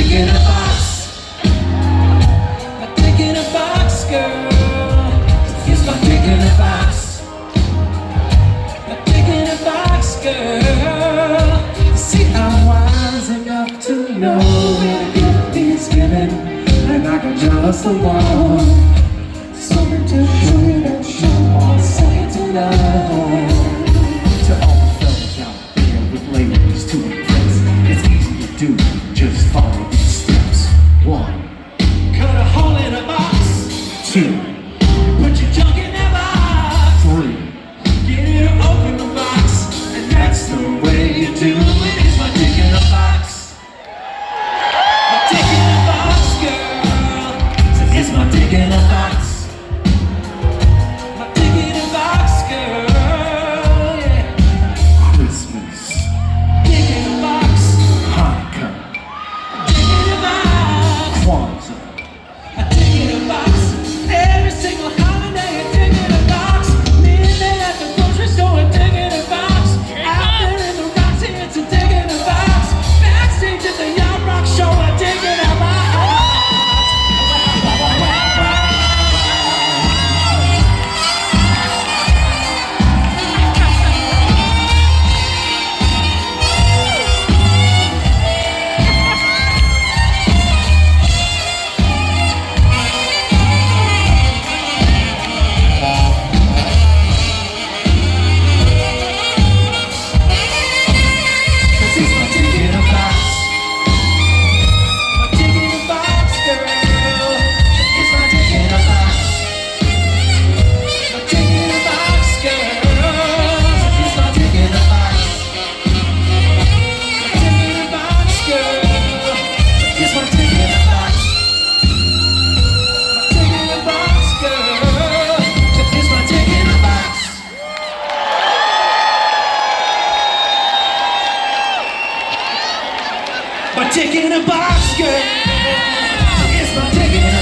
dick in a box. My dick in a box, girl. Here's my dick in a box. My dick in a box, girl. See, I'm wise enough to know when a gift is given, and I can just the one. So to do it and show all say tonight. To all the fellas out there with ladies to impress, it's easy to do, just follow these steps. 1. Cut a hole in a box. 2. Put your junk in that box. 3. Get it or open the box, and that's the way you do it. It's my dick in a box. My dick in a box, girl. So it's my dick in a box. My dick in a box, girl. Yeah. Christmas. Dick in a box. Hanukkah. Dick in a box. Kwanzaa. A dick in a box. Every single holiday, a dick in a box. Midnight at the grocery store, a dick in a box. Out there in the Roxy, it's a dick in a box. Backstage at the Yacht Rock show, a dick in a box. My dick in a box, girl. It's my dick in a box.